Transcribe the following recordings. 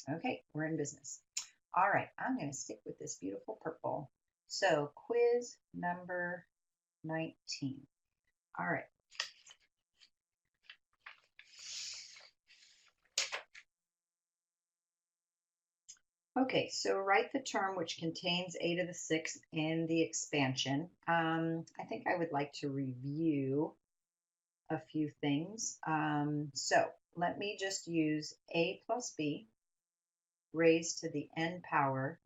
Okay, we're in business. All right, I'm going to stick with this beautiful purple. So quiz number 19. All right. Okay, so write the term which contains a to the sixth in the expansion. I think I would like to review a few things. So let me just use a plus b raised to the n power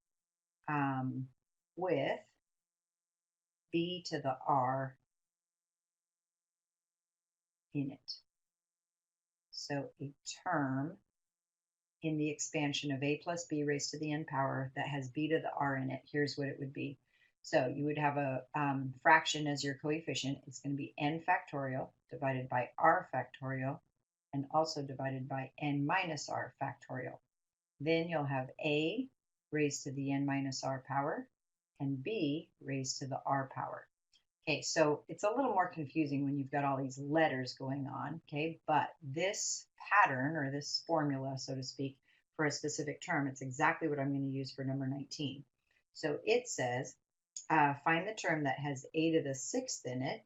with b to the r in it. So a term in the expansion of a plus b raised to the n power that has b to the r in it. Here's what it would be. So you would have a fraction as your coefficient. It's going to be n factorial divided by r factorial and also divided by n minus r factorial. Then you'll have a raised to the n minus r power and b raised to the r power. Okay, so it's a little more confusing when you've got all these letters going on, okay? But this pattern or this formula, so to speak, for a specific term, it's exactly what I'm going to use for number 19. So it says, find the term that has a to the sixth in it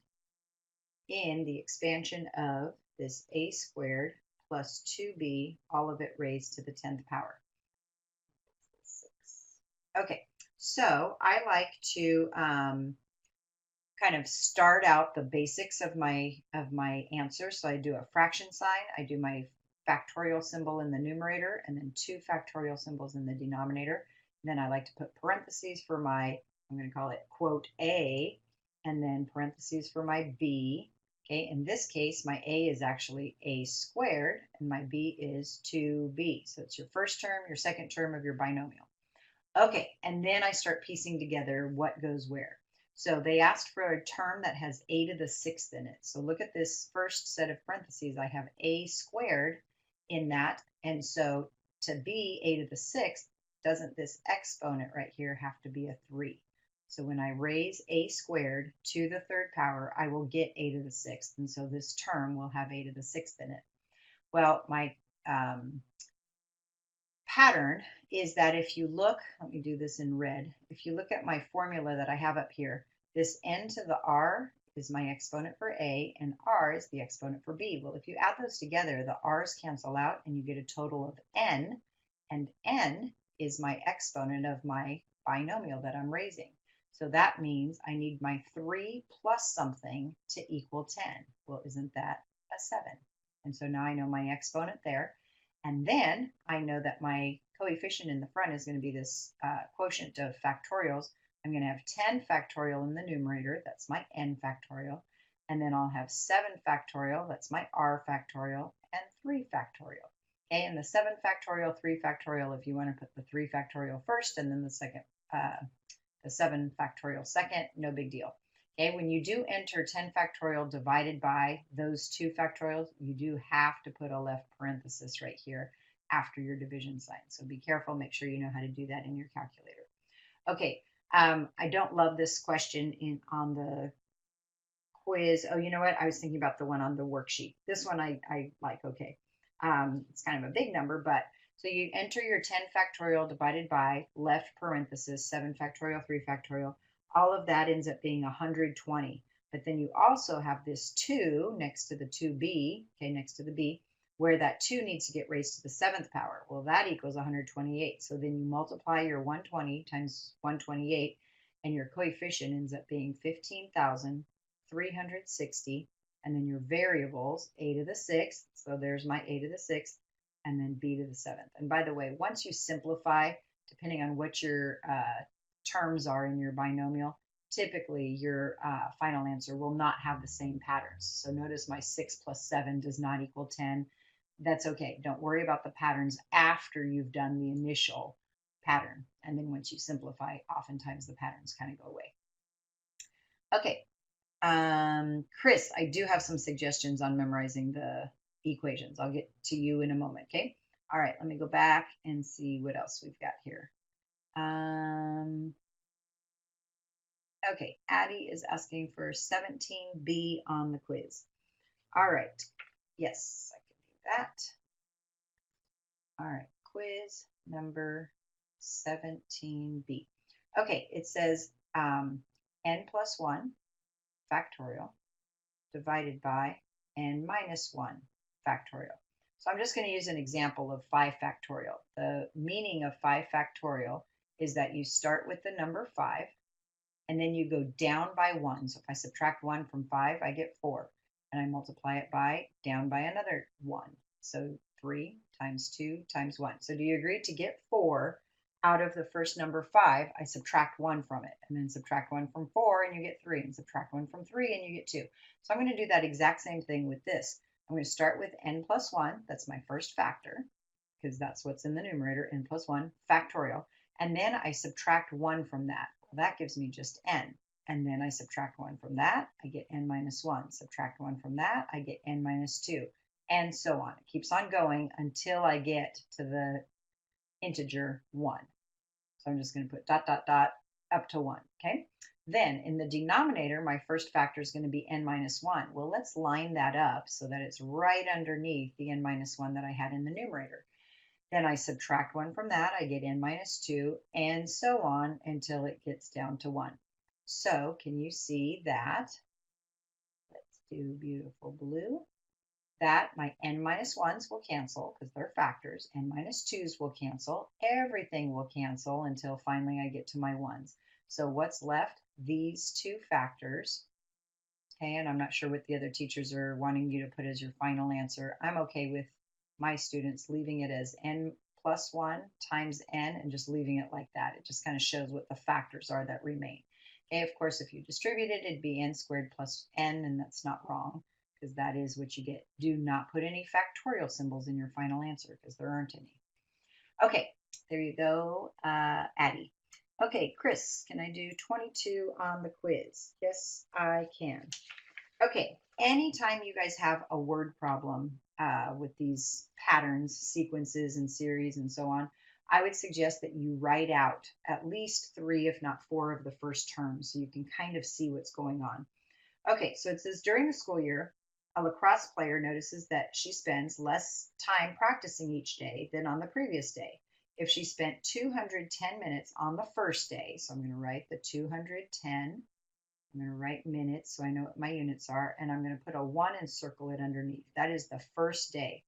in the expansion of this a squared plus 2b, all of it raised to the 10th power. Okay, so I like to kind of start out the basics of my answer. So I do a fraction sign, I do my factorial symbol in the numerator, and then 2 factorial symbols in the denominator. And then I like to put parentheses for my, I'm going to call it quote A, and then parentheses for my B. Okay, in this case, my A is actually a squared, and my B is 2b. So it's your first term, your second term of your binomial. Okay, and then I start piecing together what goes where. So they asked for a term that has a to the sixth in it. So look at this first set of parentheses. I have a squared in that. And so to be a to the sixth, doesn't this exponent right here have to be a 3? So when I raise a squared to the third power, I will get a to the sixth. And so this term will have a to the sixth in it. Well, my pattern is that if you look, let me do this in red. If you look at my formula that I have up here, this n to the r is my exponent for a, and r is the exponent for b. Well, if you add those together, the r's cancel out, and you get a total of n, and n is my exponent of my binomial that I'm raising. So that means I need my 3 plus something to equal 10. Well, isn't that a 7? And so now I know my exponent there. And then I know that my coefficient in the front is going to be this quotient of factorials. I'm going to have 10 factorial in the numerator. That's my n factorial. And then I'll have 7 factorial. That's my r factorial. And 3 factorial. Okay, and the 7 factorial, 3 factorial, if you want to put the 3 factorial first and then the 7 factorial second, no big deal. Okay, when you do enter 10 factorial divided by those 2 factorials, you do have to put a left parenthesis right here after your division sign. So be careful, make sure you know how to do that in your calculator. Okay, I don't love this question on the quiz. Oh, you know what? I was thinking about the one on the worksheet. This one I like, okay. It's kind of a big number, but so you enter your 10 factorial divided by left parenthesis, 7 factorial, 3 factorial. All of that ends up being 120. But then you also have this 2 next to the 2b, okay, next to the b, where that 2 needs to get raised to the 7th power. Well, that equals 128. So then you multiply your 120 times 128, and your coefficient ends up being 15,360. And then your variables, a to the 6th, so there's my a to the 6th, and then b to the 7th. And by the way, once you simplify, depending on what your terms are in your binomial, typically your final answer will not have the same patterns. So notice my 6 plus 7 does not equal 10. That's okay. Don't worry about the patterns after you've done the initial pattern. And then once you simplify, oftentimes the patterns kind of go away. Okay. Chris, I do have some suggestions on memorizing the equations. I'll get to you in a moment, okay? All right, let me go back and see what else we've got here. Okay, Addie is asking for 17B on the quiz. All right, yes, I can do that. All right, quiz number 17B. Okay, it says n plus 1 factorial divided by n minus 1 factorial. So I'm just going to use an example of 5 factorial. The meaning of 5 factorial is that you start with the number 5 and then you go down by 1. So if I subtract 1 from 5, I get 4. And I multiply it by down by another 1. So 3 times 2 times 1. So do you agree to get 4 out of the first number 5? I subtract 1 from it, and then subtract 1 from 4 and you get 3, and subtract 1 from 3 and you get 2. So I'm going to do that exact same thing with this. I'm going to start with n plus 1. That's my first factor, because that's what's in the numerator, n plus 1 factorial. And then I subtract 1 from that. Well, that gives me just n. And then I subtract 1 from that, I get n minus 1. Subtract 1 from that, I get n minus 2, and so on. It keeps on going until I get to the integer 1. So I'm just going to put dot, dot, dot up to 1, okay? Then in the denominator, my first factor is going to be n minus 1. Well, let's line that up so that it's right underneath the n minus 1 that I had in the numerator. Then I subtract 1 from that, I get n minus 2, and so on until it gets down to 1. So can you see that? Let's do beautiful blue. That my n minus 1s will cancel because they're factors. N minus 2s will cancel. Everything will cancel until finally I get to my 1s. So what's left? These 2 factors. Okay, and I'm not sure what the other teachers are wanting you to put as your final answer. I'm okay with my students leaving it as n plus 1 times n and just leaving it like that. It just kind of shows what the factors are that remain. Okay, of course, if you distribute it, it'd be n squared plus n, and that's not wrong because that is what you get. Do not put any factorial symbols in your final answer because there aren't any. Okay, there you go, Addie. Okay, Chris, can I do 22 on the quiz? Yes, I can. Okay, anytime you guys have a word problem with these patterns, sequences, and series, and so on, I would suggest that you write out at least 3, if not 4, of the first terms so you can kind of see what's going on. Okay, so it says during the school year, a lacrosse player notices that she spends less time practicing each day than on the previous day. If she spent 210 minutes on the first day, so I'm going to write the 210, I'm going to write minutes so I know what my units are, and I'm going to put a 1 and circle it underneath. That is the first day.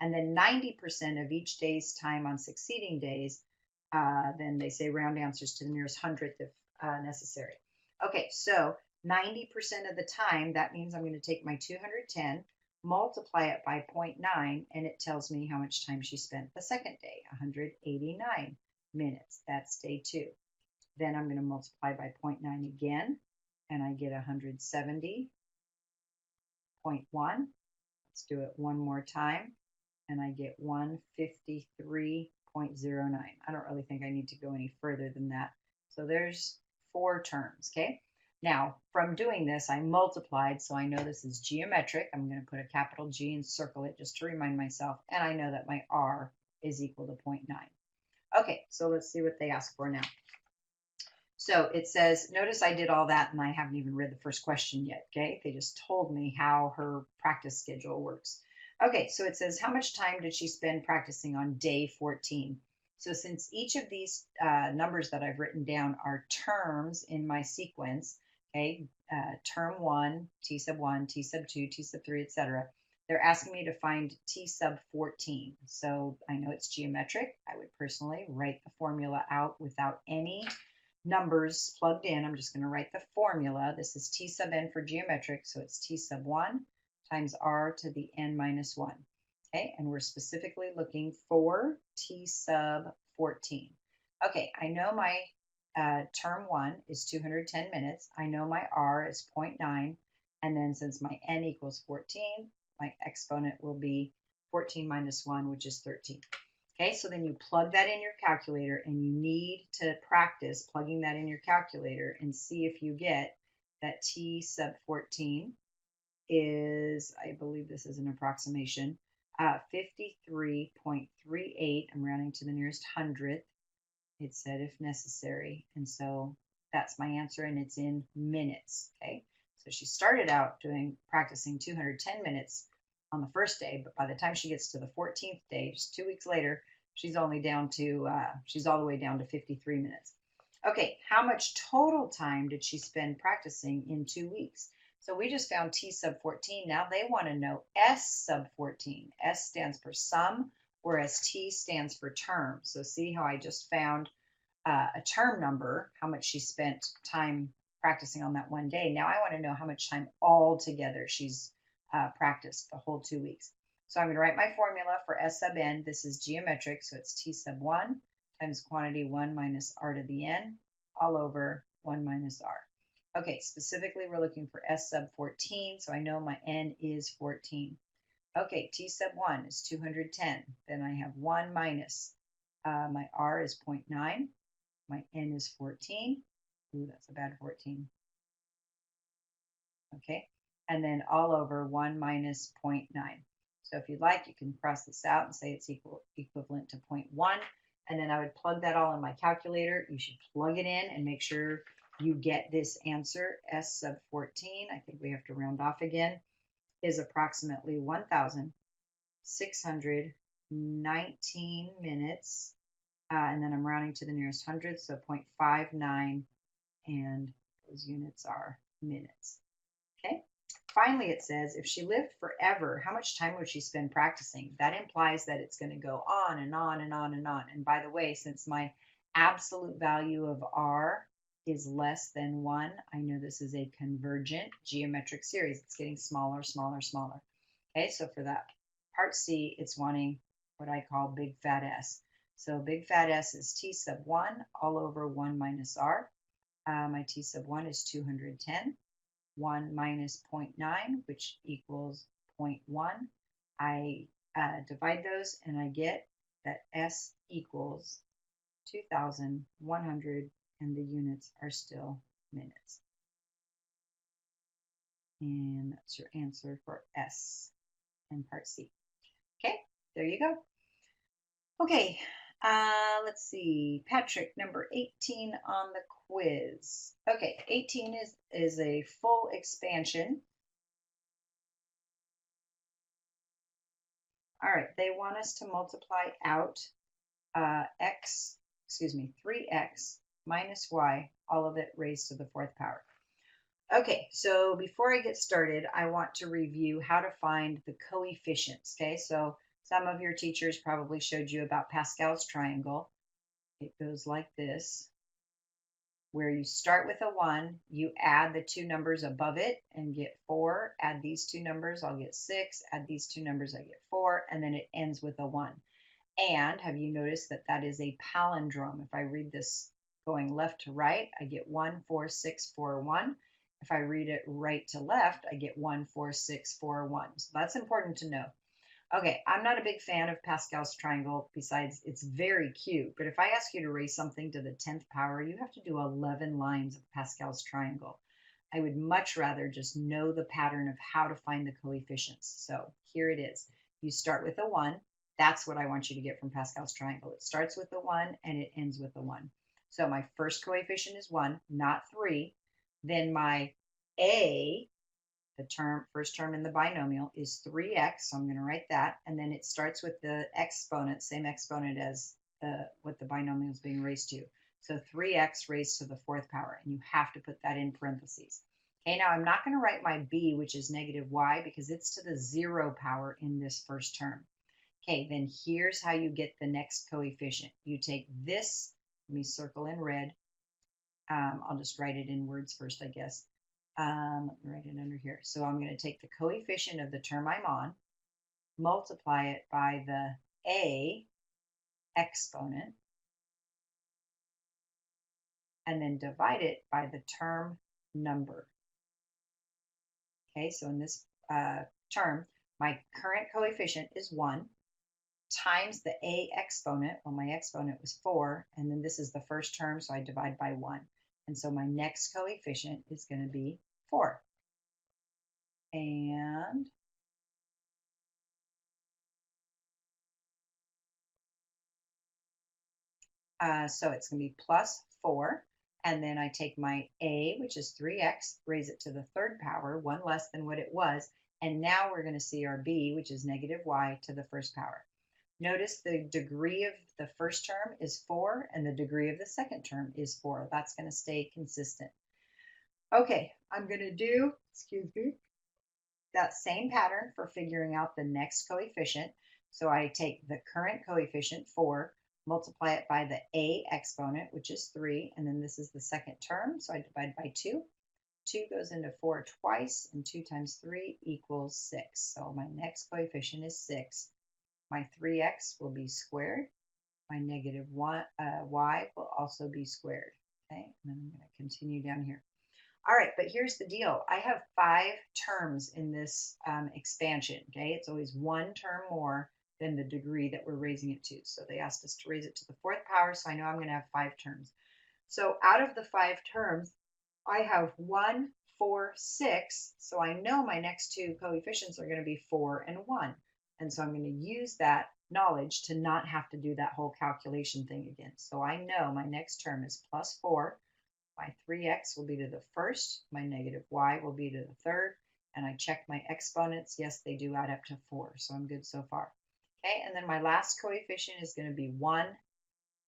And then 90% of each day's time on succeeding days, then they say round answers to the nearest hundredth if necessary. Okay, so 90% of the time, that means I'm going to take my 210, multiply it by 0.9, and it tells me how much time she spent the second day, 189 minutes. That's day 2. Then I'm going to multiply by 0.9 again, and I get 170.1. Let's do it one more time, and I get 153.09. I don't really think I need to go any further than that. So there's 4 terms, okay? Now, from doing this, I multiplied, so I know this is geometric. I'm going to put a capital G and circle it just to remind myself, and I know that my R is equal to 0.9. Okay, so let's see what they ask for now. So it says, notice I did all that and I haven't even read the first question yet, okay? They just told me how her practice schedule works. Okay, so it says, how much time did she spend practicing on day 14? So since each of these numbers that I've written down are terms in my sequence, okay, term 1, T sub 1, T sub 2, T sub 3, etc., they're asking me to find T sub 14. So I know it's geometric. I would personally write the formula out without any numbers plugged in. I'm just going to write the formula. This is T sub n for geometric, so it's T sub 1 times R to the n minus 1. Okay, and we're specifically looking for T sub 14. Okay, I know my term 1 is 210 minutes. I know my R is 0.9. And then since my n equals 14, my exponent will be 14 minus 1, which is 13. Okay, so then you plug that in your calculator, and you need to practice plugging that in your calculator and see if you get that T sub 14 is, I believe this is an approximation, 53.38. I'm rounding to the nearest hundredth. It said if necessary. And so that's my answer, and it's in minutes. Okay, so she started out practicing 210 minutes on the first day, but by the time she gets to the 14th day, just 2 weeks later, She's only down to, she's all the way down to 53 minutes. Okay, how much total time did she spend practicing in 2 weeks? So we just found T sub 14. Now they want to know S sub 14. S stands for sum, whereas T stands for term. So see how I just found a term number, how much she spent time practicing on that one day. Now I want to know how much time altogether she's practiced the whole 2 weeks. So I'm going to write my formula for S sub n. This is geometric, so it's T sub 1 times quantity 1 minus r to the n all over 1 minus r. Okay, specifically we're looking for S sub 14, so I know my n is 14. Okay, T sub 1 is 210. Then I have 1 minus, my r is 0.9. My n is 14. Ooh, that's a bad 14. Okay, and then all over 1 minus 0.9. So if you'd like, you can cross this out and say it's equivalent to 0.1. And then I would plug that all in my calculator. You should plug it in and make sure you get this answer. S sub 14, I think we have to round off again, is approximately 1,619 minutes. And then I'm rounding to the nearest hundredth, so 0.59, and those units are minutes. Okay. Finally, it says, if she lived forever, how much time would she spend practicing? That implies that it's going to go on and on and on and on. And by the way, since my absolute value of r is less than 1, I know this is a convergent geometric series. It's getting smaller, smaller, smaller. Okay, so for that part C, it's wanting what I call big fat S. So big fat S is T sub 1 all over 1 minus r. My T sub 1 is 210. 1 minus 0.9, which equals 0.1. I divide those and I get that S equals 2,100, and the units are still minutes. And that's your answer for S and part C. Okay, there you go. Okay, let's see. Patrick, number 18 on the quiz. Okay, 18 is a full expansion. All right, they want us to multiply out 3x minus y, all of it raised to the 4th power. Okay, so before I get started, I want to review how to find the coefficients. Okay, so some of your teachers probably showed you about Pascal's triangle. It goes like this, where you start with a 1, you add the two numbers above it and get 4, add these two numbers, I'll get 6, add these two numbers, I get 4, and then it ends with a 1. And have you noticed that that is a palindrome? If I read this going left to right, I get 1, 4, 6, 4, 1. If I read it right to left, I get 1, 4, 6, 4, 1. So that's important to know. Okay, I'm not a big fan of Pascal's triangle, besides it's very cute, but if I ask you to raise something to the 10th power, you have to do 11 lines of Pascal's triangle. I would much rather just know the pattern of how to find the coefficients. So here it is. You start with a 1. That's what I want you to get from Pascal's triangle. It starts with a 1 and it ends with a 1. So my first coefficient is 1, not 3. Then my A, the first term in the binomial, is 3x, so I'm going to write that, and then it starts with the exponent, same exponent as what the binomial is being raised to. So 3x raised to the 4th power, and you have to put that in parentheses. Okay, now I'm not going to write my b, which is negative y, because it's to the 0 power in this first term. Okay, then here's how you get the next coefficient. You take this, let me circle in red. I'll just write it in words first, I guess. Let me write it under here. So I'm going to take the coefficient of the term I'm on, multiply it by the A exponent, and then divide it by the term number. Okay, so in this term, my current coefficient is 1 times the A exponent. Well, my exponent was 4, and then this is the first term, so I divide by 1. And so my next coefficient is going to be 4. And so it's going to be plus 4. And then I take my A, which is 3x, raise it to the 3rd power, 1 less than what it was. And now we're going to see our B, which is negative y, to the 1st power. Notice the degree of the first term is 4 and the degree of the second term is 4. That's going to stay consistent. Okay, I'm going to do, excuse me, that same pattern for figuring out the next coefficient. So I take the current coefficient 4, multiply it by the a exponent, which is 3, and then this is the second term, so I divide by 2. 2 goes into 4 twice, and 2 times 3 equals 6. So my next coefficient is 6. My 3x will be squared. My negative y will also be squared. Okay, and then I'm going to continue down here. All right, but here's the deal. I have 5 terms in this expansion, okay? It's always one term more than the degree that we're raising it to. So they asked us to raise it to the 4th power, so I know I'm going to have 5 terms. So out of the 5 terms, I have 1, 4, 6. So I know my next 2 coefficients are going to be 4 and 1. And so I'm going to use that knowledge to not have to do that whole calculation thing again. So I know my next term is plus 4. My 3x will be to the first, my negative y will be to the third, and I checked my exponents. Yes, they do add up to 4, so I'm good so far. Okay, and then my last coefficient is going to be 1.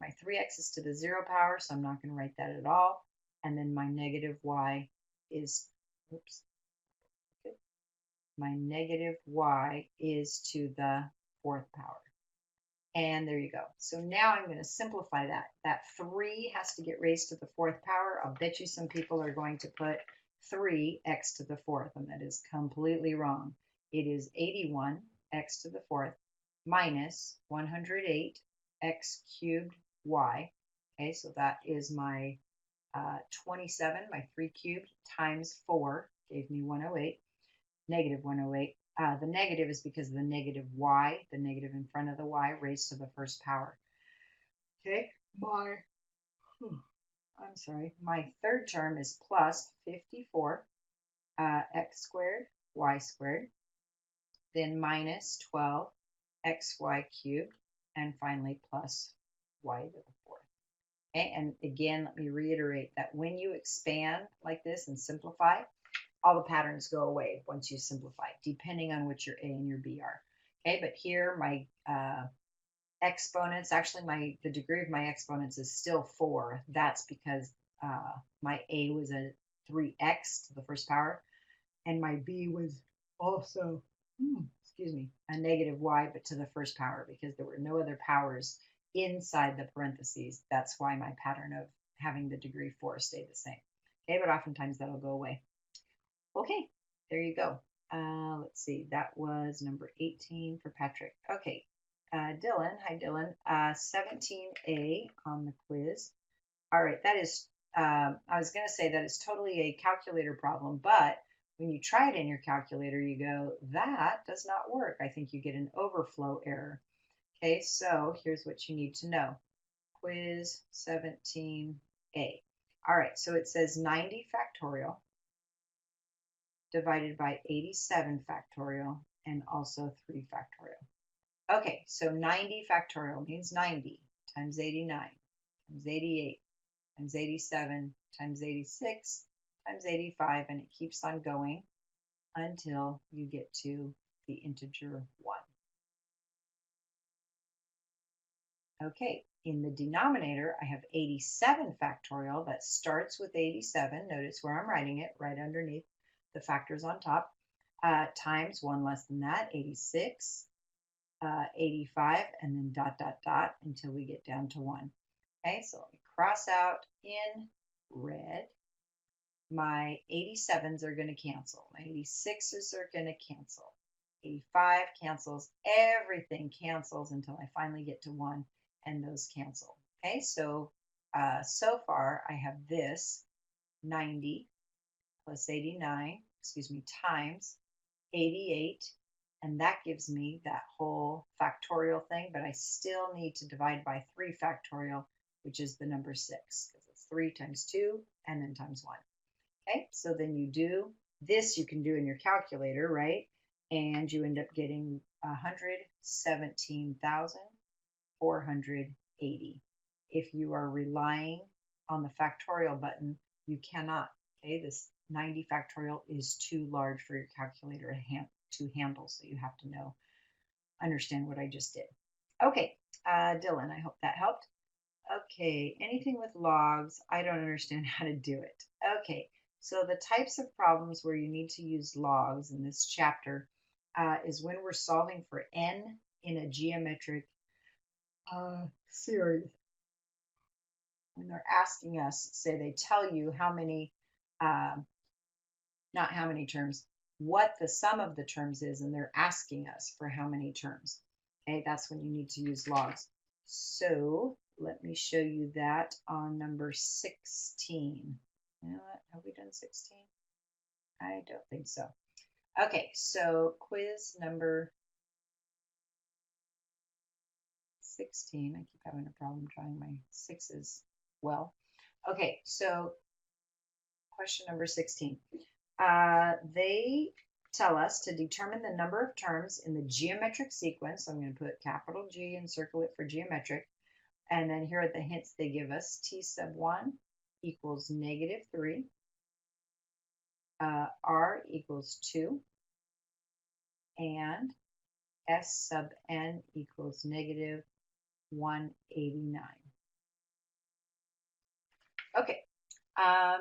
My 3x is to the 0 power, so I'm not going to write that at all. And then my negative y is, oops, my negative y is to the 4th power. And there you go. So now I'm going to simplify that. That 3 has to get raised to the 4th power. I'll bet you some people are going to put 3x to the 4th, and that is completely wrong. It is 81x to the 4th minus 108x cubed y. Okay, so that is my 27, my 3 cubed, times 4 gave me 108, negative 108. The negative is because of the negative y, the negative in front of the y raised to the 1st power. Okay, my 3rd term is plus 54 x squared, y squared, then minus 12 xy cubed, and finally plus y to the 4th. Okay, and again, let me reiterate that when you expand like this and simplify, all the patterns go away once you simplify, depending on what your a and your b are. Okay, but here my exponents, actually the degree of my exponents is still 4. That's because my a was a 3x to the 1st power, and my b was also, a negative y, but to the 1st power, because there were no other powers inside the parentheses. That's why my pattern of having the degree 4 stayed the same. Okay, but oftentimes that'll go away. Okay, there you go. Let's see, that was number 18 for Patrick. Okay, Dylan, hi Dylan, 17A on the quiz. All right, that is, I was going to say that is totally a calculator problem, but when you try it in your calculator, you go, that does not work. I think you get an overflow error. Okay, so here's what you need to know. Quiz 17A. All right, so it says 90 factorial divided by 87 factorial and also 3 factorial. Okay, so 90 factorial means 90 times 89 times 88 times 87 times 86 times 85, and it keeps on going until you get to the integer 1. Okay, in the denominator, I have 87 factorial that starts with 87. Notice where I'm writing it, right underneath the factors on top, times 1 less than that, 86, 85, and then dot, dot, dot until we get down to 1. Okay, so let me cross out in red. My 87s are going to cancel. My 86s are going to cancel. 85 cancels. Everything cancels until I finally get to 1, and those cancel. Okay, so so far I have this 90 plus 89, times 88, and that gives me that whole factorial thing, but I still need to divide by 3 factorial, which is the number 6, because it's 3 times 2 and then times 1. Okay, so then you do this, you can do in your calculator, right? And you end up getting 117,480. If you are relying on the factorial button, you cannot. Okay, this 90 factorial is too large for your calculator to handle, so you have to understand what I just did. Okay, Dylan, I hope that helped. Okay, anything with logs, I don't understand how to do it. Okay, so the types of problems where you need to use logs in this chapter is when we're solving for n in a geometric series. When they're asking us, say they tell you how many, uh, not how many terms, what the sum of the terms is, and they're asking us for how many terms. Okay, that's when you need to use logs. So let me show you that on number 16. You know what? Have we done 16? I don't think so. Okay, so quiz number 16. I keep having a problem drawing my sixes well. Okay, so question number 16. They tell us to determine the number of terms in the geometric sequence. So I'm going to put capital G and circle it for geometric. And then here are the hints they give us. T sub 1 equals -3. R equals 2. And S sub n equals -189. Okay,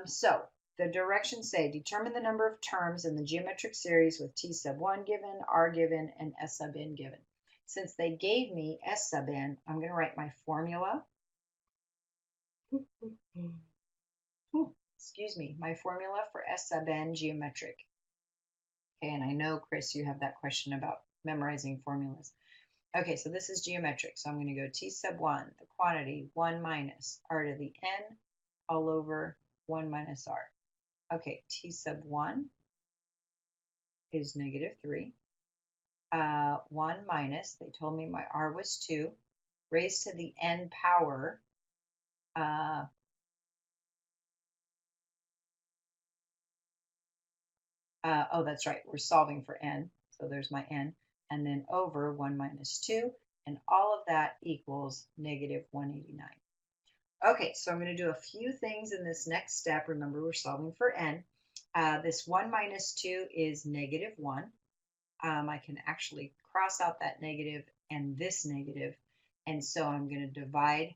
so the directions say determine the number of terms in the geometric series with T sub 1 given, R given, and S sub n given. Since they gave me S sub n, I'm going to write my formula. Excuse me, my formula for S sub n geometric. Okay, and I know, Chris, you have that question about memorizing formulas. Okay, so this is geometric. So I'm going to go T sub 1, the quantity, 1 minus R to the n, all over 1 minus R. Okay, T sub 1 is -3. 1 minus, they told me my R was 2, raised to the n power. Oh, that's right, we're solving for n. So there's my n. And then over 1 minus 2. And all of that equals -189. Okay, so I'm going to do a few things in this next step. Remember, we're solving for n. This 1 minus 2 is -1. I can actually cross out that negative and this negative. And so I'm going to divide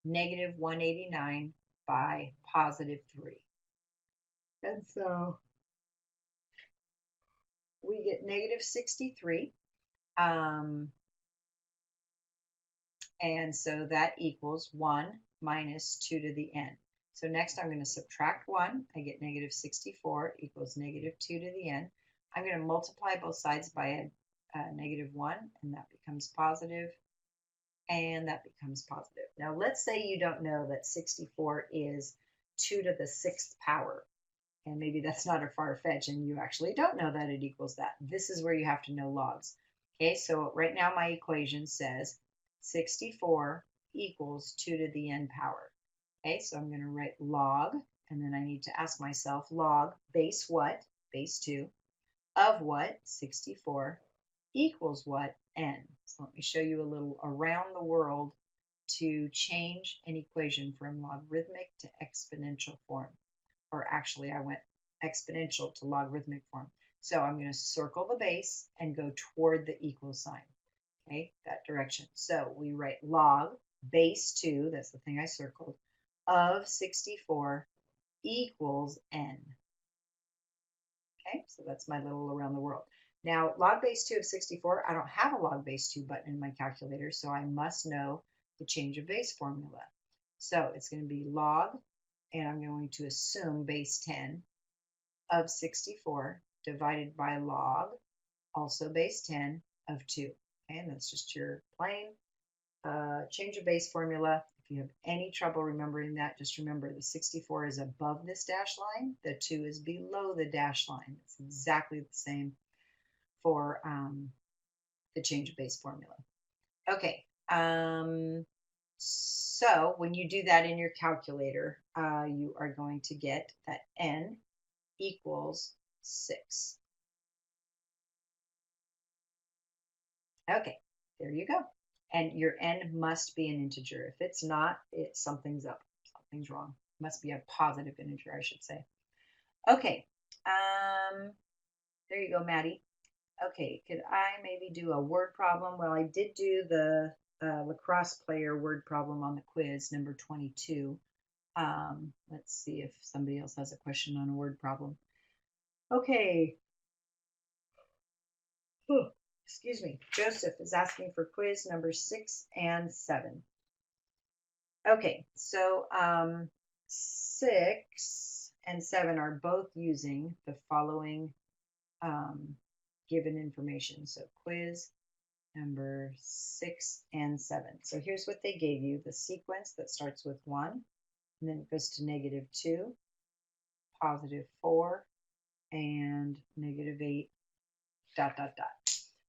-189 by +3. And so we get -63. And so that equals 1 minus 2 to the n. So next I'm going to subtract 1. I get -64 equals -2 to the n. I'm going to multiply both sides by a -1, and that becomes positive, and that becomes positive. Now let's say you don't know that 64 is 2 to the 6th power. And maybe that's not a far fetch, and you actually don't know that it equals that. This is where you have to know logs. Okay, so right now my equation says 64 equals 2 to the n power. Okay, so I'm going to write log, and then I need to ask myself log base what? Base 2 of what? 64 equals what? N. So let me show you a little around the world to change an equation from logarithmic to exponential form. Or actually I went exponential to logarithmic form. So I'm going to circle the base and go toward the equal sign. Okay, that direction. So we write log base 2, that's the thing I circled, of 64 equals n. Okay, so that's my little around the world. Now, log base 2 of 64, I don't have a log base 2 button in my calculator, so I must know the change of base formula. So it's going to be log, and I'm going to assume base 10 of 64 divided by log, also base 10 of 2. Okay, and that's just your plain change of base formula. If you have any trouble remembering that, just remember the 64 is above this dash line, the 2 is below the dash line. It's exactly the same for the change of base formula. Okay, so when you do that in your calculator, you are going to get that n equals 6. Okay, there you go. And your n must be an integer. If it's not, something's up. Something's wrong. It must be a positive integer, I should say. Okay, there you go, Maddie. Okay, could I maybe do a word problem? Well, I did do the lacrosse player word problem on the quiz, number 22. Let's see if somebody else has a question on a word problem. Okay. Oh, excuse me. Joseph is asking for quiz number 6 and 7. Okay, so 6 and 7 are both using the following given information. So quiz number 6 and 7. So here's what they gave you: the sequence that starts with 1, and then it goes to -2, +4, and -8, ...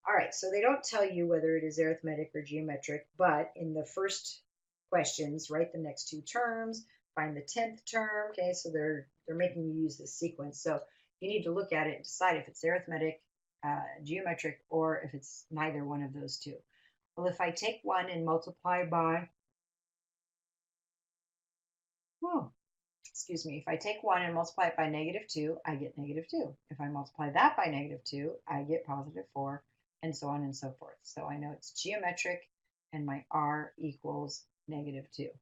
All right, so they don't tell you whether it is arithmetic or geometric, but in the first questions, write the next two terms, find the 10th term. Okay, so they're making you use this sequence. So you need to look at it and decide if it's arithmetic, geometric, or if it's neither one of those two. Well, if I take 1 and multiply by, oh, excuse me, if I take 1 and multiply it by -2, I get -2. If I multiply that by -2, I get +4, and so on and so forth. So I know it's geometric, and my R equals -2.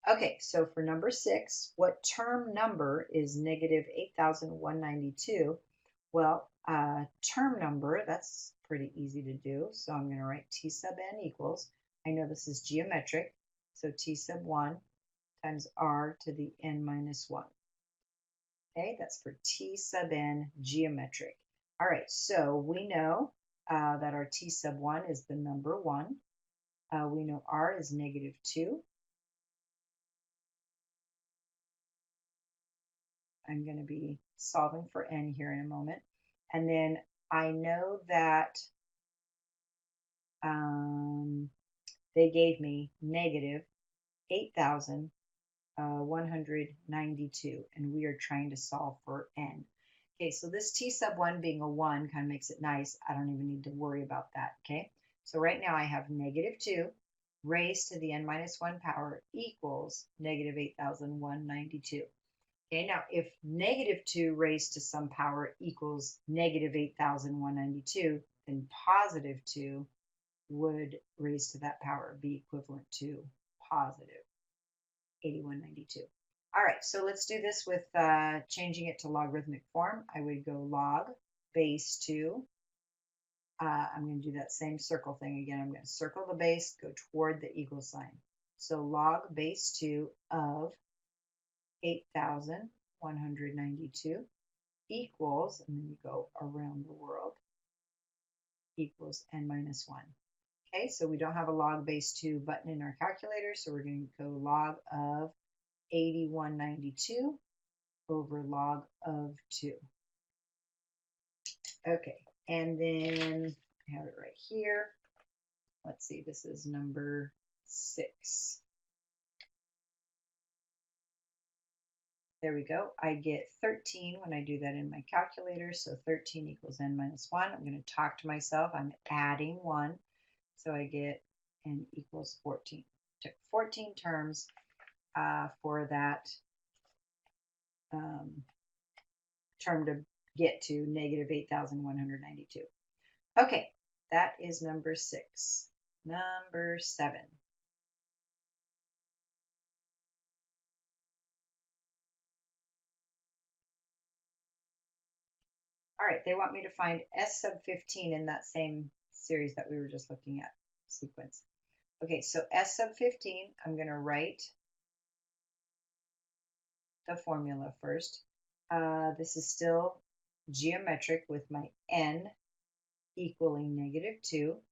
Okay, so for number 6, what term number is -8,192? Well, term number, that's pretty easy to do. So I'm going to write T sub n equals, I know this is geometric, so T sub 1 times R to the n minus 1. Okay, that's for T sub n geometric. All right, so we know that our T sub 1 is the number 1. We know R is -2. I'm going to be solving for n here in a moment. And then I know that they gave me -8,192, and we are trying to solve for n. Okay, so this T sub 1 being a 1 kind of makes it nice. I don't even need to worry about that, okay? So right now I have -2 raised to the n minus 1 power equals -8,192. Okay, now if -2 raised to some power equals -8,192, then +2 would raised to that power be equivalent to +8192. All right, so let's do this with changing it to logarithmic form. I would go log base 2. I'm going to do that same circle thing again. I'm going to circle the base, go toward the equal sign. So log base 2 of 8,192 equals, and then you go around the world, equals n minus 1. Okay, so we don't have a log base 2 button in our calculator, so we're going to go log of 8192 over log of 2. Okay, and then I have it right here. Let's see, this is number 6. There we go. I get 13 when I do that in my calculator. So 13 equals n minus 1. I'm going to talk to myself. I'm adding 1. So I get n equals 14. Took 14 terms for that term to get to -8,192. Okay, that is number 6. Number 7. All right, they want me to find S sub 15 in that same series that we were just looking at, sequence. Okay, so S sub 15, I'm going to write the formula first. This is still geometric with my n equaling -2.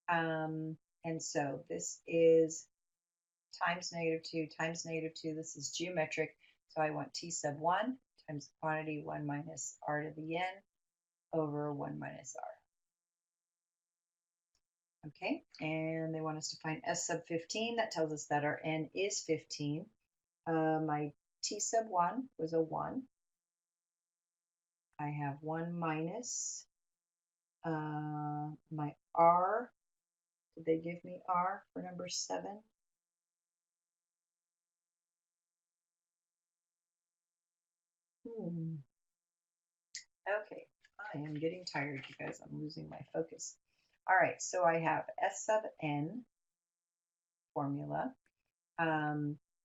And so this is times -2 times -2. This is geometric. So I want T sub 1 times the quantity 1 minus R to the n over 1 minus R. Okay, and they want us to find S sub 15. That tells us that our n is 15. My T sub 1 was a 1. I have 1 minus my R. Did they give me R for number 7? Okay, I am getting tired, you guys. I'm losing my focus. All right, so I have S sub n formula.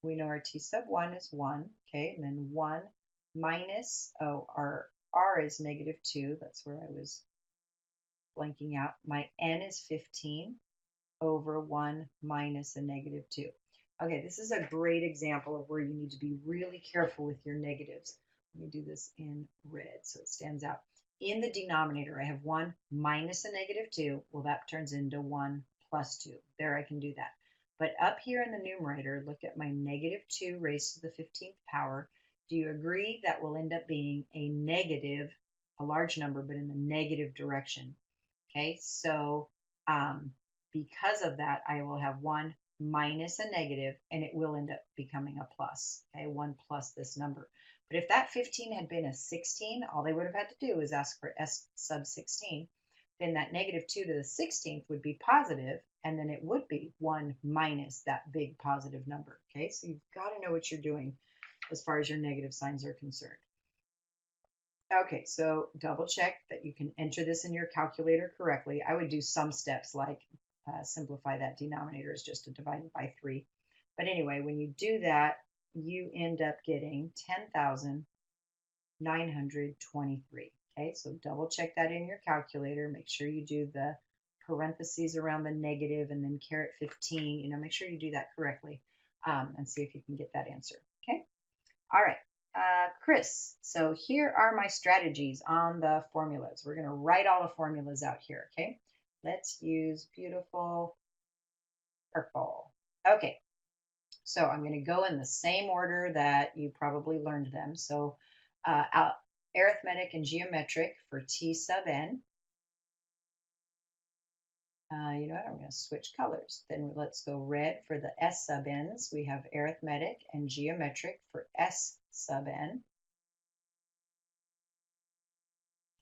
We know our T sub 1 is 1, okay, and then 1 minus, oh, our R is -2. That's where I was blanking out. My N is 15 over 1 minus a -2. Okay, this is a great example of where you need to be really careful with your negatives. Let me do this in red so it stands out. In the denominator, I have 1 minus a -2. Well, that turns into 1 plus 2. There, I can do that. But up here in the numerator, look at my -2 raised to the 15th power. Do you agree that will end up being a negative, a large number, but in the negative direction? Okay, so because of that, I will have 1 minus a negative, and it will end up becoming a plus. Okay, 1 plus this number. But if that 15 had been a 16, all they would have had to do is ask for S sub 16. Then that -2 to the 16th would be positive, and then it would be 1 minus that big positive number. Okay, so you've got to know what you're doing as far as your negative signs are concerned. Okay, so double check that you can enter this in your calculator correctly. I would do some steps like simplify that denominator is just to divide it by 3. But anyway, when you do that, you end up getting 10,923. Okay, so double check that in your calculator. Make sure you do the parentheses around the negative and then caret 15. Make sure you do that correctly and see if you can get that answer. Okay, all right. Chris, so here are my strategies on the formulas. We're going to write all the formulas out here, okay? Let's use beautiful purple. Okay, so I'm going to go in the same order that you probably learned them. So arithmetic and geometric for T sub n. You know what? I'm going to switch colors. Then let's go red for the S sub n's. We have arithmetic and geometric for S sub n.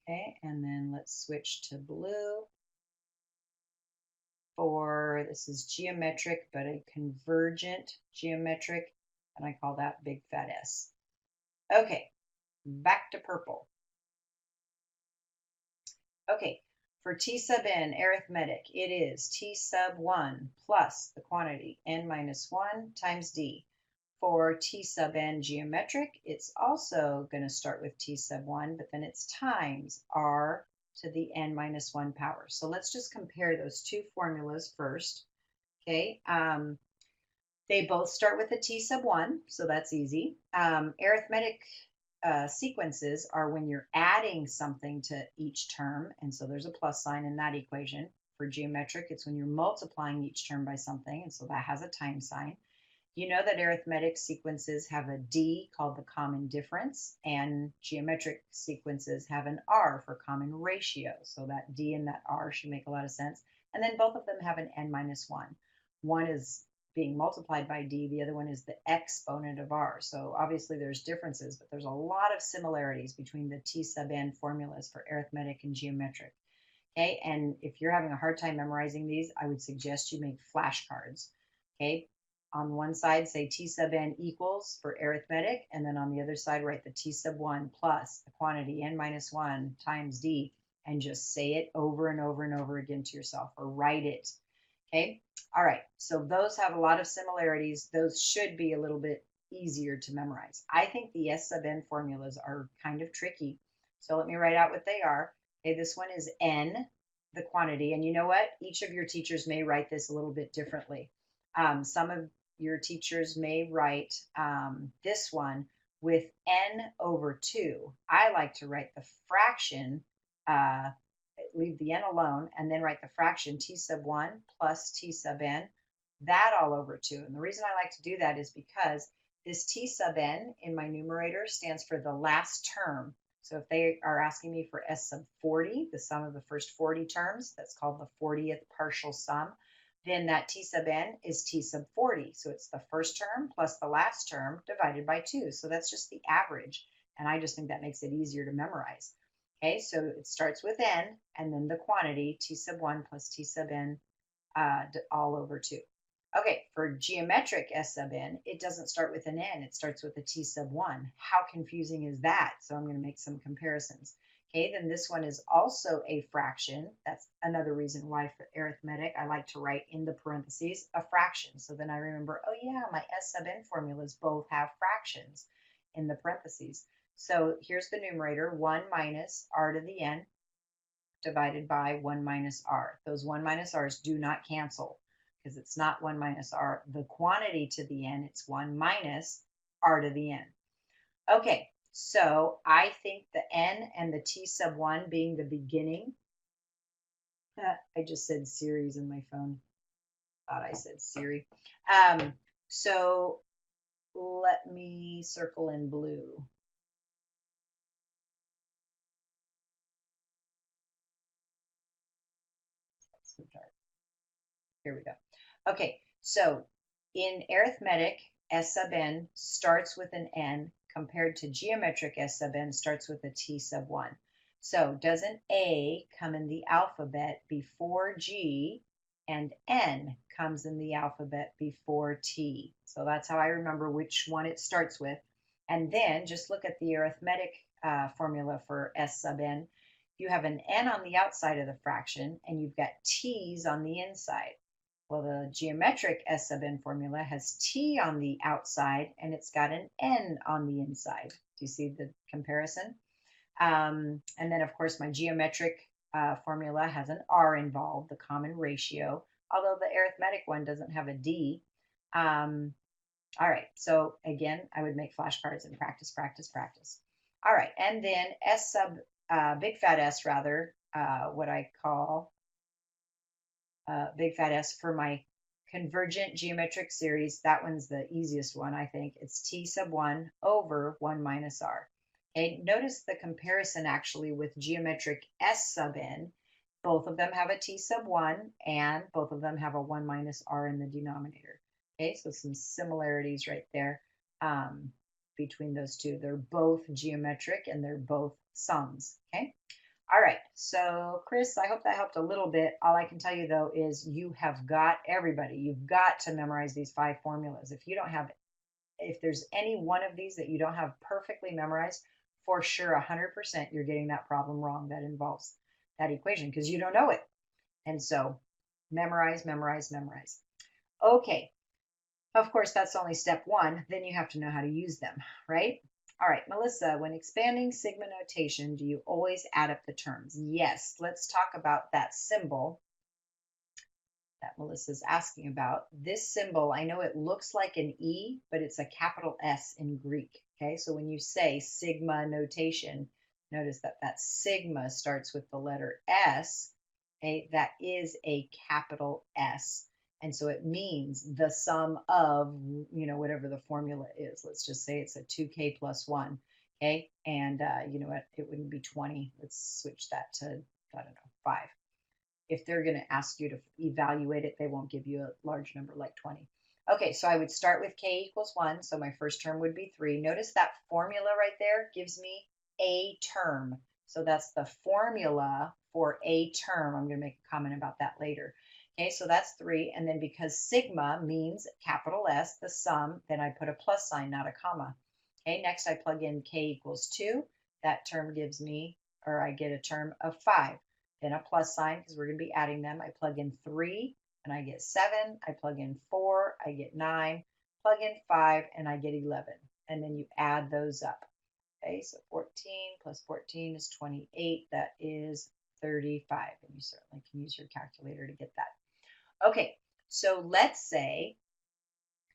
Okay, and then let's switch to blue for, this is geometric, but a convergent geometric, and I call that big fat S. Okay, back to purple. Okay, for T sub n arithmetic, it is T sub 1 plus the quantity n minus 1 times d. For T sub n geometric, it's also going to start with T sub 1, but then it's times r to the n minus 1 power. So let's just compare those two formulas first. Okay, they both start with a T sub 1, so that's easy. Arithmetic sequences are when you're adding something to each term, and so there's a plus sign in that equation. For geometric, it's when you're multiplying each term by something, and so that has a times sign. You know that arithmetic sequences have a D called the common difference, and geometric sequences have an R for common ratio. So that D and that R should make a lot of sense. And then both of them have an n minus 1. One is being multiplied by D, the other one is the exponent of R. So obviously there's differences, but there's a lot of similarities between the T sub n formulas for arithmetic and geometric. Okay, and if you're having a hard time memorizing these, I would suggest you make flashcards. Okay, on one side, say T sub n equals for arithmetic, and then on the other side, write the T sub 1 plus the quantity n minus 1 times d, and just say it over and over and over again to yourself, or write it. Okay, all right, so those have a lot of similarities. Those should be a little bit easier to memorize. I think the S sub n formulas are kind of tricky, so let me write out what they are. Okay, this one is n, the quantity, and you know what? Each of your teachers may write this a little bit differently. Some of your teachers may write this one with n over 2. I like to write the fraction, leave the n alone, and then write the fraction T sub 1 plus T sub n, that all over 2. And the reason I like to do that is because this T sub n in my numerator stands for the last term. So if they are asking me for S sub 40, the sum of the first 40 terms, that's called the 40th partial sum, then that T sub n is T sub 40. So it's the first term plus the last term divided by 2. So that's just the average. And I just think that makes it easier to memorize. Okay, so it starts with n, and then the quantity, T sub 1 plus T sub n, all over 2. Okay, for geometric S sub n, it doesn't start with an n. It starts with a T sub 1. How confusing is that? So I'm going to make some comparisons. Okay, then this one is also a fraction. That's another reason why for arithmetic, I like to write in the parentheses a fraction. So then I remember, oh yeah, my S sub n formulas both have fractions in the parentheses. So here's the numerator, 1 minus r to the n divided by 1 minus r. Those 1 minus r's do not cancel because it's not 1 minus r. The quantity to the n, it's 1 minus r to the n. Okay, so I think the n and the t sub 1 being the beginning. I just said series in my phone. Thought I said Siri. So let me circle in blue. So dark. Here we go. Okay, so in arithmetic, S sub n starts with an n compared to geometric S sub n starts with a t sub 1. So doesn't A come in the alphabet before G and N comes in the alphabet before T? So that's how I remember which one it starts with. And then just look at the arithmetic formula for S sub n. You have an N on the outside of the fraction and you've got T's on the inside. Well, the geometric S sub n formula has T on the outside and it's got an N on the inside. Do you see the comparison? And then, of course, my geometric formula has an R involved, the common ratio, although the arithmetic one doesn't have a D. All right, so again, I would make flashcards and practice, practice, practice. All right, and then S sub, big fat S rather, what I call big fat S for my convergent geometric series. That one's the easiest one, I think. It's T sub 1 over 1 minus R. Okay, notice the comparison actually with geometric S sub n. Both of them have a T sub 1 and both of them have a 1 minus R in the denominator. Okay, so some similarities right there between those two. They're both geometric and they're both sums. Okay. All right, so Chris, I hope that helped a little bit. All I can tell you though is you have got everybody, you've got to memorize these 5 formulas. If you don't have, if there's any one of these that you don't have perfectly memorized, for sure 100% you're getting that problem wrong that involves that equation because you don't know it. And so memorize, memorize, memorize. Okay, of course, that's only step 1. Then you have to know how to use them, right? All right, Melissa, when expanding sigma notation, do you always add up the terms? Yes, let's talk about that symbol that Melissa's asking about. This symbol, I know it looks like an E, but it's a capital S in Greek, okay? So when you say sigma notation, notice that that sigma starts with the letter S, okay? That is a capital S. And so it means the sum of, you know, whatever the formula is. Let's just say it's a 2k plus 1, okay? And you know what, it wouldn't be 20. Let's switch that to, I don't know, 5. If they're going to ask you to evaluate it, they won't give you a large number like 20. Okay, so I would start with k equals 1. So my first term would be 3. Notice that formula right there gives me a term. So that's the formula for a term. I'm going to make a comment about that later. Okay, so that's 3. And then because sigma means capital S, the sum, then I put a plus sign, not a comma. Okay, next I plug in k equals 2. That term gives me, or I get a term of 5. Then a plus sign because we're going to be adding them. I plug in 3 and I get 7. I plug in 4, I get 9. Plug in 5 and I get 11. And then you add those up. Okay, so 14 plus 14 is 28. That is 35. And you certainly can use your calculator to get that. Okay, so let's say,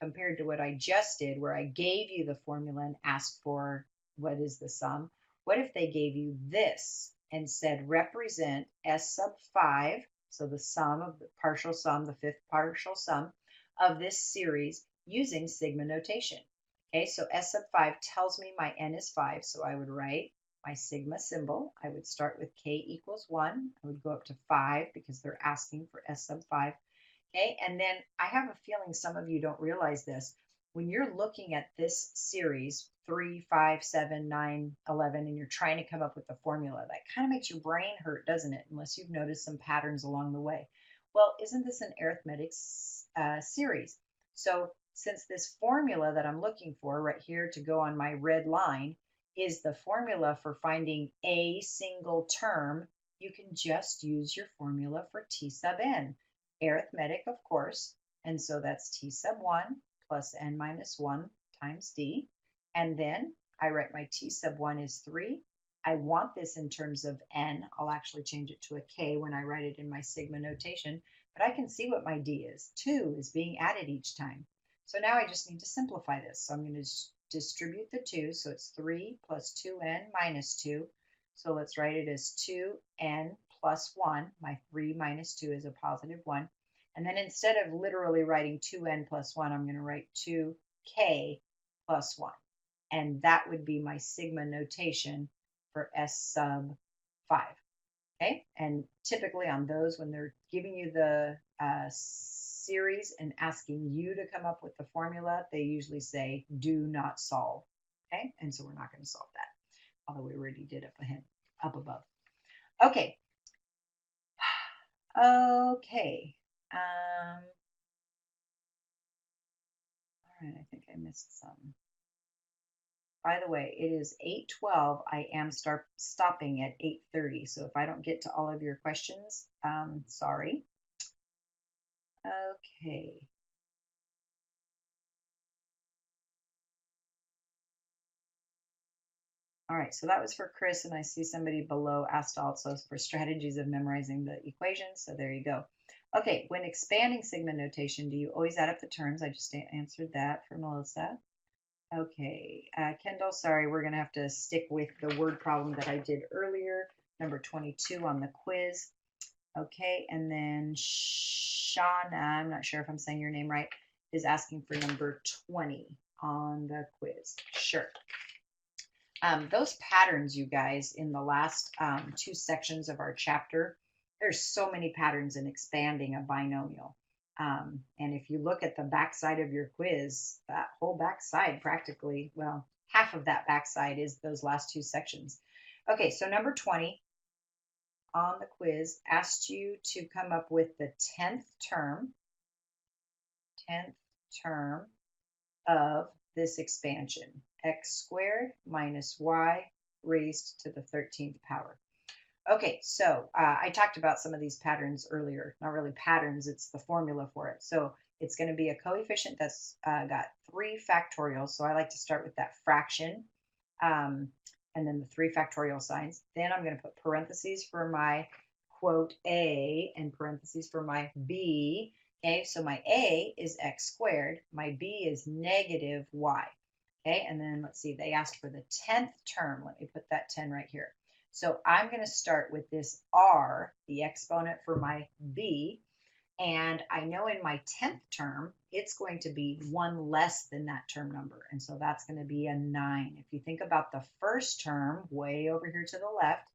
compared to what I just did, where I gave you the formula and asked for what is the sum, what if they gave you this and said represent S sub 5, so the sum of the partial sum, the fifth partial sum of this series using sigma notation. Okay, so S sub 5 tells me my n is 5, so I would write my sigma symbol. I would start with k equals 1. I would go up to 5 because they're asking for S sub 5. Okay, and then I have a feeling some of you don't realize this. When you're looking at this series, 3, 5, 7, 9, 11, and you're trying to come up with the formula, that kind of makes your brain hurt, doesn't it? Unless you've noticed some patterns along the way. Well, isn't this an arithmetic series? So since this formula that I'm looking for right here to go on my red line is the formula for finding a single term, you can just use your formula for T sub n. Arithmetic, of course, and so that's T sub 1 plus n minus 1 times d. And then I write my T sub 1 is 3. I want this in terms of n. I'll actually change it to a k when I write it in my sigma notation, but I can see what my d is. 2 is being added each time. So now I just need to simplify this. So I'm going to distribute the 2, so it's 3 plus 2n minus 2. So let's write it as 2n plus 1. My 3 minus 2 is a positive 1. And then instead of literally writing 2n plus 1, I'm going to write 2k plus 1. And that would be my sigma notation for S sub 5. Okay, and typically on those, when they're giving you the series and asking you to come up with the formula, they usually say do not solve. Okay, and so we're not going to solve that, although we already did up above. Okay. Okay. All right, I think I missed some. By the way, it is 8:12. I am stopping at 8:30. So if I don't get to all of your questions, sorry. Okay. All right, so that was for Chris, and I see somebody below asked also for strategies of memorizing the equations. So there you go. Okay, when expanding sigma notation, do you always add up the terms? I just answered that for Melissa. Okay, Kendall, sorry, we're going to have to stick with the word problem that I did earlier, number 22 on the quiz. Okay, and then Shauna, I'm not sure if I'm saying your name right, is asking for number 20 on the quiz. Sure. Those patterns, you guys, in the last 2 sections of our chapter, there's so many patterns in expanding a binomial. And if you look at the backside of your quiz, that whole backside practically, well, half of that backside is those last 2 sections. Okay, so number 20 on the quiz asked you to come up with the 10th term of this expansion, x squared minus y raised to the 13th power. Okay, so I talked about some of these patterns earlier. Not really patterns, it's the formula for it. So it's going to be a coefficient that's got 3 factorials. So I like to start with that fraction and then the 3 factorial signs. Then I'm going to put parentheses for my quote A and parentheses for my B. Okay, so my A is x squared. My B is negative y. Okay, and then let's see, they asked for the 10th term. Let me put that 10 right here. So I'm going to start with this r, the exponent for my b, and I know in my 10th term, it's going to be 1 less than that term number, and so that's going to be a 9. If you think about the first term, way over here to the left,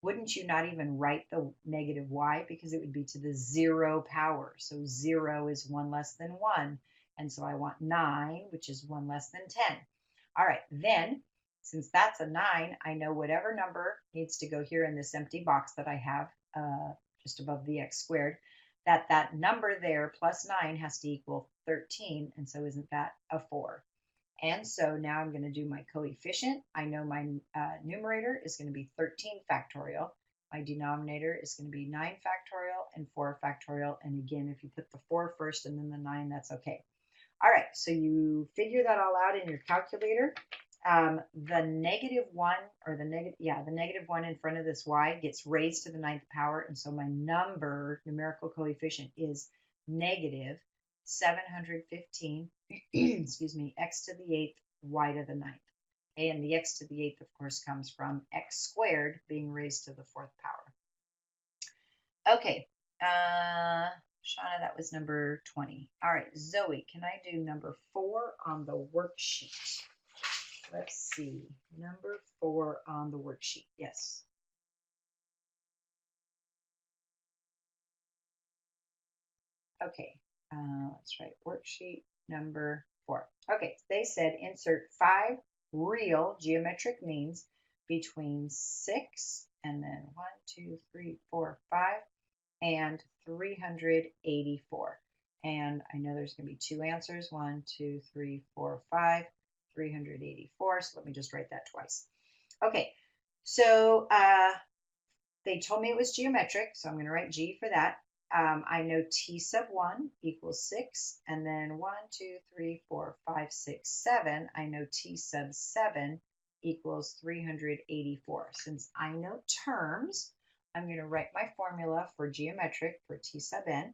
wouldn't you not even write the negative y, because it would be to the 0 power, so 0 is 1 less than 1, and so I want 9, which is 1 less than 10. All right, then, since that's a 9, I know whatever number needs to go here in this empty box that I have just above the x squared, that number there plus 9 has to equal 13, and so isn't that a 4? And so now I'm going to do my coefficient. I know my numerator is going to be 13 factorial. My denominator is going to be 9 factorial and 4 factorial. And again, if you put the 4 first and then the 9, that's okay. All right, so you figure that all out in your calculator. The negative 1, or the negative 1 in front of this y gets raised to the 9th power, and so my numerical coefficient is negative 715, excuse me, x to the 8th, y to the 9th. Okay, and the x to the 8th, of course, comes from x squared being raised to the 4th power. Okay, Shauna, that was number 20. All right, Zoe, can I do number 4 on the worksheet? Let's see, number 4 on the worksheet. Yes. Okay, let's write worksheet number 4. Okay, they said insert 5 real geometric means between 6 and then 1, 2, 3, 4, 5 and 384. And I know there's going to be 2 answers, 1, 2, 3, 4, 5, 384. So let me just write that twice. Okay, so they told me it was geometric, so I'm going to write G for that. I know T sub 1 equals 6, and then 1, 2, 3, 4, 5, 6, 7. I know T sub 7 equals 384. Since I know terms, I'm going to write my formula for geometric for T sub n.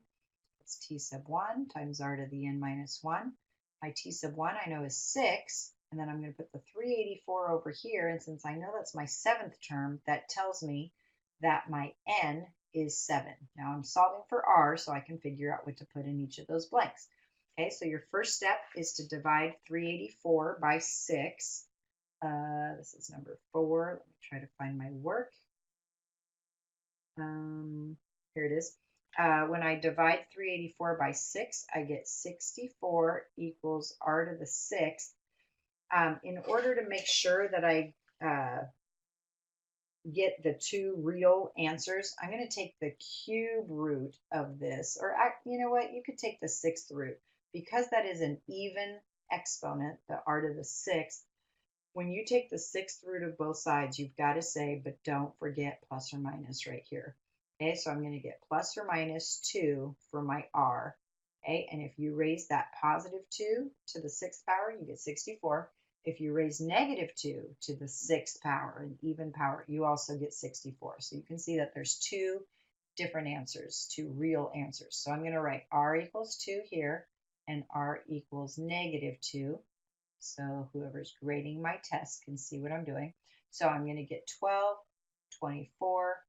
It's T sub 1 times r to the n minus 1. My T sub 1 I know is 6, and then I'm going to put the 384 over here, and since I know that's my seventh term, that tells me that my n is 7. Now I'm solving for r, so I can figure out what to put in each of those blanks. Okay, so your first step is to divide 384 by 6. This is number 4. Let me try to find my work. Here it is. When I divide 384 by 6, I get 64 equals r to the 6th. In order to make sure that I get the two real answers, I'm going to take the cube root of this, or you know what, you could take the 6th root. Because that is an even exponent, the r to the 6th, when you take the 6th root of both sides, you've got to say, but don't forget plus or minus right here. Okay, so I'm going to get plus or minus 2 for my r. Okay, and if you raise that positive 2 to the 6th power, you get 64. If you raise negative 2 to the 6th power, an even power, you also get 64. So you can see that there's two different answers, two real answers. So I'm going to write r equals 2 here and r equals negative 2. So whoever's grading my test can see what I'm doing. So I'm going to get 12, 24,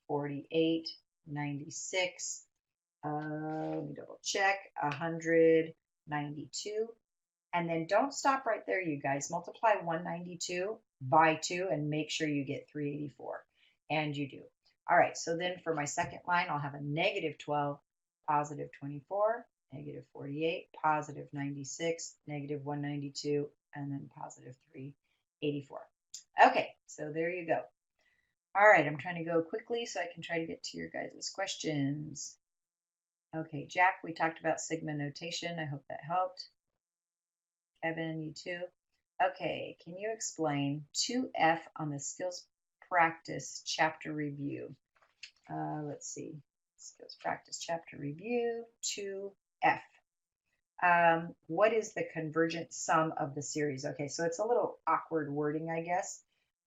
48, 96, let me double check, 192. And then don't stop right there, you guys. Multiply 192 by 2 and make sure you get 384. And you do. All right, so then for my second line, I'll have a negative 12, positive 24, negative 48, positive 96, negative 192, and then positive 384. Okay, so there you go. All right, I'm trying to go quickly so I can try to get to your guys' questions. Okay, Jack, we talked about sigma notation. I hope that helped. Kevin, you too. Okay, can you explain 2F on the skills practice chapter review? Let's see. Skills practice chapter review, 2F. What is the convergent sum of the series? Okay, so it's a little awkward wording, I guess.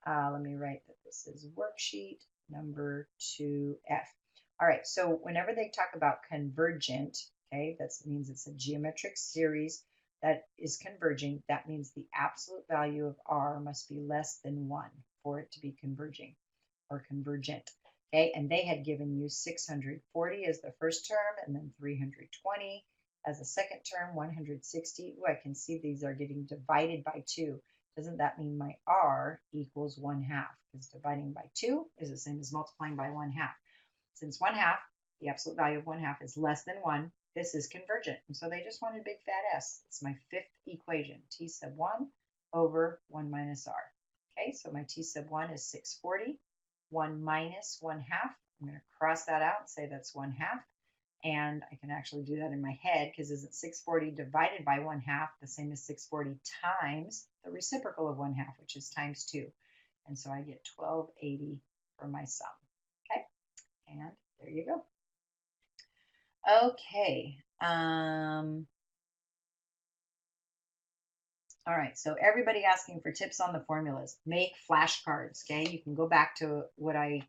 Let me write that this is worksheet number 2F. All right, so whenever they talk about convergent, okay, that means it's a geometric series that is converging. That means the absolute value of r must be less than 1 for it to be converging or convergent. Okay, and they had given you 640 as the first term, and then 320 as the second term, 160. Ooh, I can see these are getting divided by 2. Doesn't that mean my r equals 1/2? Because dividing by 2 is the same as multiplying by 1/2. Since 1/2, the absolute value of 1/2 is less than 1, this is convergent. And so they just wanted big fat S. It's my fifth equation, T sub 1 over 1 minus R. Okay, so my T sub 1 is 640. 1 minus 1/2. I'm going to cross that out and say that's 1/2. And I can actually do that in my head because isn't 640 divided by 1/2 the same as 640 times the reciprocal of 1/2, which is times 2. And so I get 1280 for my sum. Okay, and there you go. Okay. All right, so everybody asking for tips on the formulas. Make flashcards, okay? You can go back to what I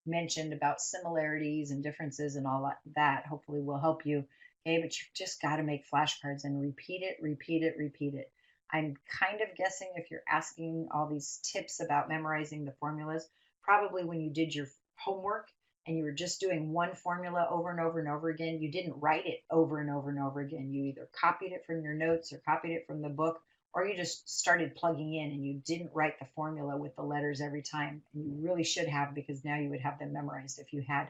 mentioned about similarities and differences and all that. Hopefully will help you, okay? But you've just got to make flashcards and repeat it, repeat it, repeat it. I'm kind of guessing if you're asking all these tips about memorizing the formulas, probably when you did your homework and you were just doing one formula over and over and over again, you didn't write it over and over and over again. You either copied it from your notes or copied it from the book, or you just started plugging in and you didn't write the formula with the letters every time. And you really should have, because now you would have them memorized if you had.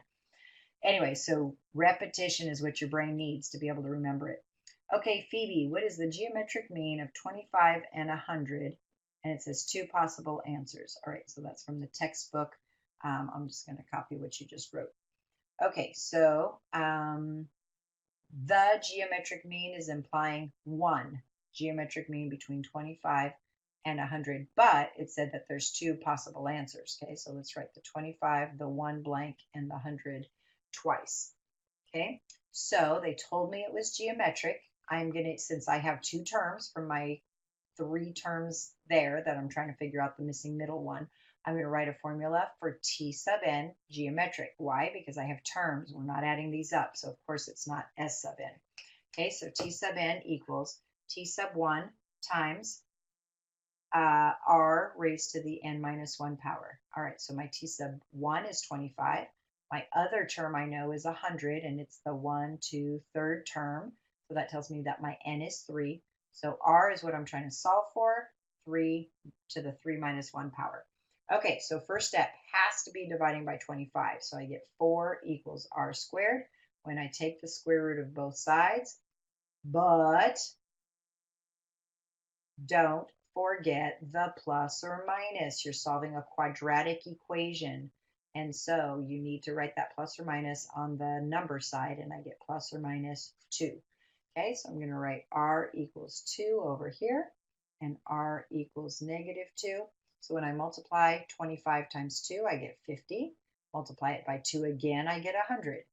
Anyway, so repetition is what your brain needs to be able to remember it. Okay, Phoebe, what is the geometric mean of 25 and 100? And it says 2 possible answers. All right, so that's from the textbook. I'm just going to copy what you just wrote. Okay, so the geometric mean is implying 1 geometric mean between 25 and 100, but it said that there's two possible answers. Okay, so let's write the 25, the 1 blank, and the 100 twice. Okay, so they told me it was geometric. I'm going to, since I have two terms from my three terms there that I'm trying to figure out the missing middle one, I'm going to write a formula for T sub n geometric. Why? Because I have terms. We're not adding these up, so of course it's not S sub n. Okay, so T sub n equals T sub 1 times r raised to the n minus 1 power. All right, so my T sub 1 is 25. My other term I know is 100, and it's the 1, 2, third term. So that tells me that my n is 3. So r is what I'm trying to solve for, 3 to the 3 minus 1 power. Okay, so first step has to be dividing by 25. So I get 4 equals r squared when I take the square root of both sides, but don't forget the plus or minus. You're solving a quadratic equation. And so you need to write that plus or minus on the number side, and I get plus or minus 2. Okay, so I'm going to write r equals 2 over here, and r equals negative 2. So when I multiply 25 times 2, I get 50. Multiply it by 2 again, I get 100.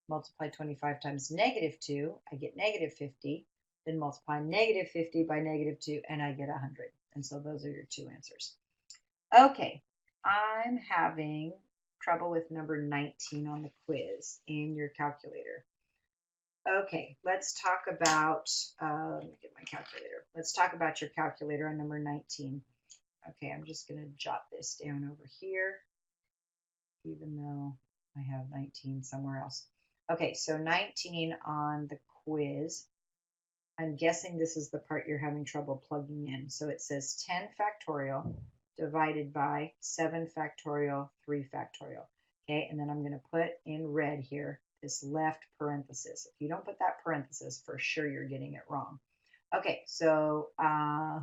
Multiply 25 times negative 2, I get negative 50. Then multiply negative 50 by negative 2, and I get 100. And so those are your two answers. Okay, I'm having trouble with number 19 on the quiz in your calculator. Okay, let's talk about, let me get my calculator. Let's talk about your calculator on number 19. Okay, I'm just going to jot this down over here, even though I have 19 somewhere else. Okay, so 19 on the quiz. I'm guessing this is the part you're having trouble plugging in. So it says 10 factorial divided by 7 factorial, 3 factorial. Okay, and then I'm going to put in red here this left parenthesis. If you don't put that parenthesis, for sure you're getting it wrong. Okay, so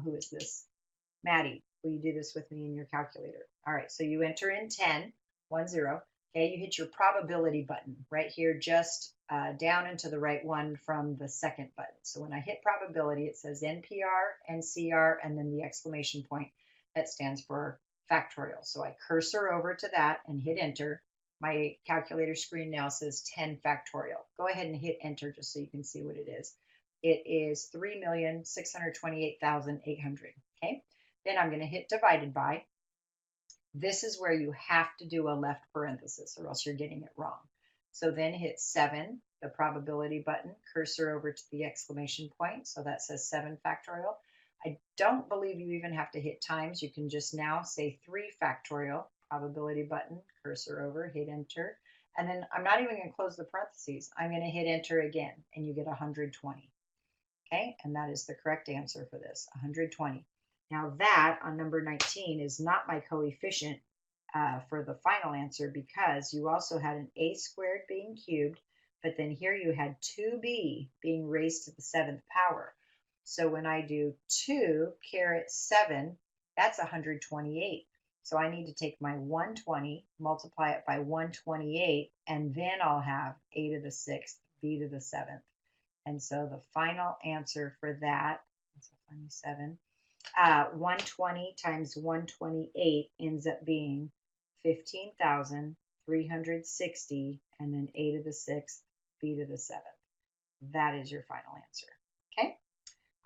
who is this? Maddie, will you do this with me in your calculator? All right, so you enter in 10, 1, 0. Okay, you hit your probability button right here, just down and to the right one from the second button. So when I hit probability, it says NPR, NCR, and then the exclamation point that stands for factorial. So I cursor over to that and hit enter. My calculator screen now says 10 factorial. Go ahead and hit enter just so you can see what it is. It is 3,628,800. Okay, then I'm going to hit divided by. This is where you have to do a left parenthesis or else you're getting it wrong. So then hit 7, the probability button, cursor over to the exclamation point. So that says 7 factorial. I don't believe you even have to hit times. You can just now say 3 factorial, probability button, cursor over, hit enter. And then I'm not even going to close the parentheses. I'm going to hit enter again, and you get 120. Okay, and that is the correct answer for this, 120. Now that on number 19 is not my coefficient for the final answer because you also had an a squared being cubed, but then here you had 2b being raised to the 7th power. So when I do 2 caret 7, that's 128. So I need to take my 120, multiply it by 128, and then I'll have a to the 6th, b to the 7th. And so the final answer for that, that's a funny 7, 120 times 128 ends up being 15,360, and then a to the 6th, b to the 7th. That is your final answer. Okay?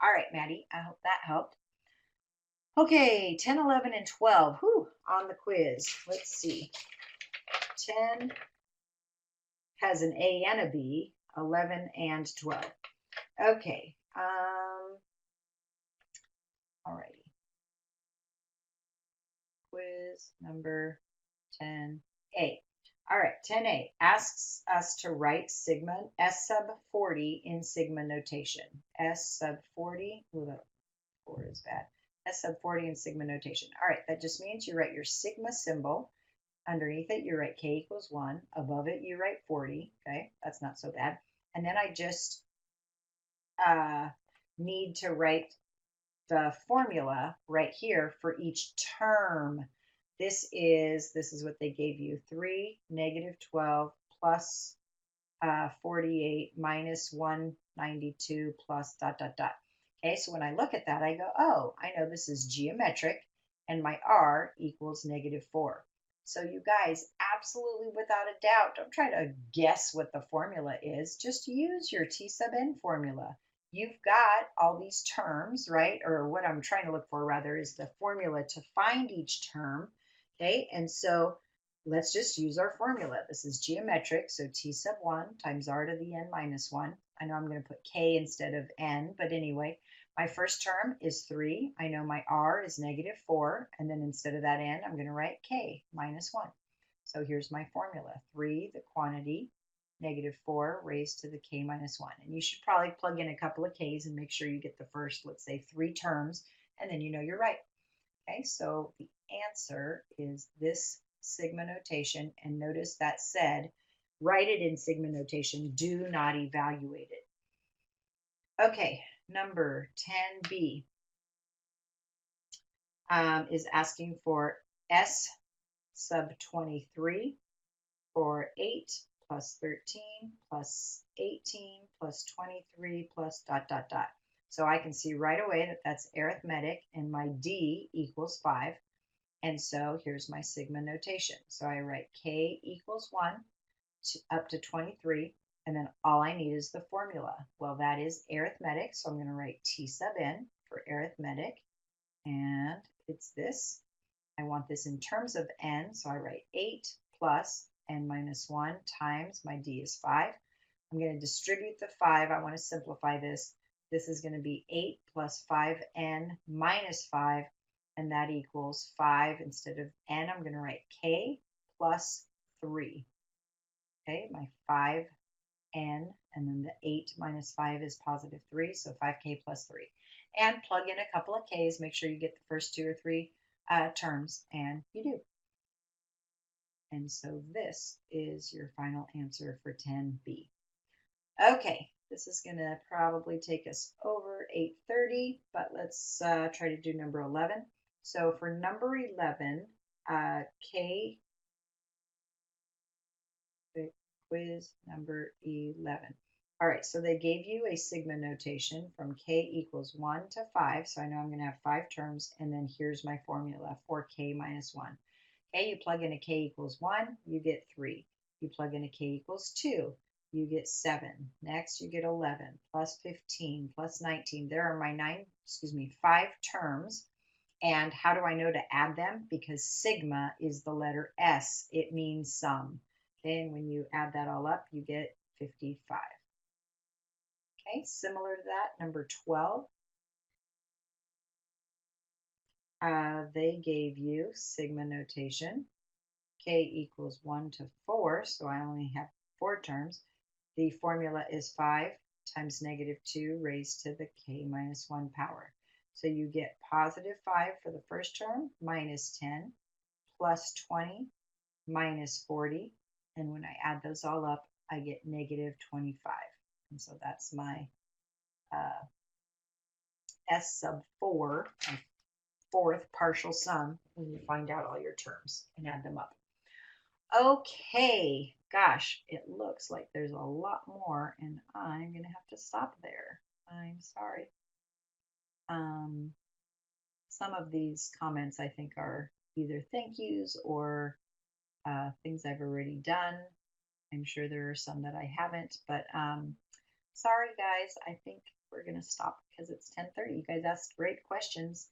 All right, Maddie, I hope that helped. Okay, 10, 11, and 12. Whew, on the quiz. Let's see. 10 has an A and a B, 11 and 12. Okay. All righty. Quiz number 10A. All right, 10A asks us to write sigma S sub 40 in sigma notation. S sub 40, ooh, that 4 is bad. S sub 40 in sigma notation. All right, that just means you write your sigma symbol. Underneath it, you write k equals 1. Above it, you write 40. Okay, that's not so bad. And then I just need to write the formula right here for each term. This is what they gave you. 3, negative 12, plus 48, minus 192, plus dot, dot, dot. Okay, so when I look at that, I go, oh, I know this is geometric, and my r equals -4. So you guys, absolutely without a doubt, don't try to guess what the formula is. Just use your T sub n formula. You've got all these terms, right? Or what I'm trying to look for, rather, is the formula to find each term. Okay, and so let's just use our formula. This is geometric, so T sub 1 times r to the n minus 1. I know I'm going to put k instead of n, but anyway, my first term is 3. I know my r is -4, and then instead of that n, I'm going to write k minus 1. So here's my formula. 3, the quantity, -4 raised to the k minus 1. And you should probably plug in a couple of k's and make sure you get the first, let's say, 3 terms, and then you know you're right. Okay, so the answer is this sigma notation, and notice that said, write it in sigma notation, do not evaluate it. Okay, number 10b is asking for S sub 23 for 8 plus 13 plus 18 plus 23 plus ... So I can see right away that that's arithmetic, and my D equals 5. And so here's my sigma notation. So I write K equals 1 up to 23, and then all I need is the formula. Well, that is arithmetic, so I'm going to write T sub n for arithmetic, and it's this. I want this in terms of n, so I write 8 plus n minus 1 times my D is 5. I'm going to distribute the 5. I want to simplify this. This is going to be 8 plus 5n minus 5, and that equals 5. Instead of n, I'm going to write k plus 3. Okay, my 5n, and then the 8 minus 5 is positive 3, so 5k plus 3. And plug in a couple of k's, make sure you get the first 2 or 3 terms, and you do. And so this is your final answer for 10b. Okay, this is going to probably take us over 8:30, but let's try to do number 11. So for number 11, K, quiz number 11. All right, so they gave you a sigma notation from k equals 1 to 5. So I know I'm going to have 5 terms, and then here's my formula for k minus 1. Okay, you plug in a k equals 1, you get 3. You plug in a k equals 2, you get 7. Next, you get 11 plus 15 plus 19. There are my 5 terms. And how do I know to add them? Because sigma is the letter S. It means sum. Okay, and when you add that all up, you get 55. Okay, similar to that, number 12. They gave you sigma notation. K equals 1 to 4, so I only have 4 terms. The formula is 5 times -2 raised to the k minus 1 power. So you get positive 5 for the first term, minus 10, plus 20, minus 40. And when I add those all up, I get -25. And so that's my S sub 4, my fourth partial sum, when you find out all your terms and add them up. Okay, gosh, it looks like there's a lot more, and I'm going to have to stop there. I'm sorry. Some of these comments I think are either thank yous or things I've already done. I'm sure there are some that I haven't, but sorry guys, I think we're going to stop because it's 10:30. You guys asked great questions.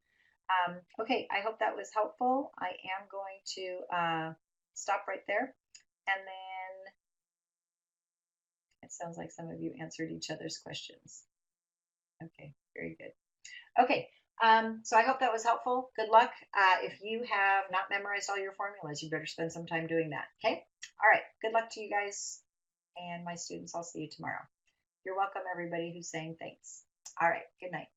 Okay, I hope that was helpful. I am going to stop right there. And then it sounds like some of you answered each other's questions. Okay, very good. Okay, so I hope that was helpful. Good luck. If you have not memorized all your formulas, you better spend some time doing that. Okay, all right, good luck to you guys and my students. I'll see you tomorrow. You're welcome, everybody who's saying thanks. All right, good night.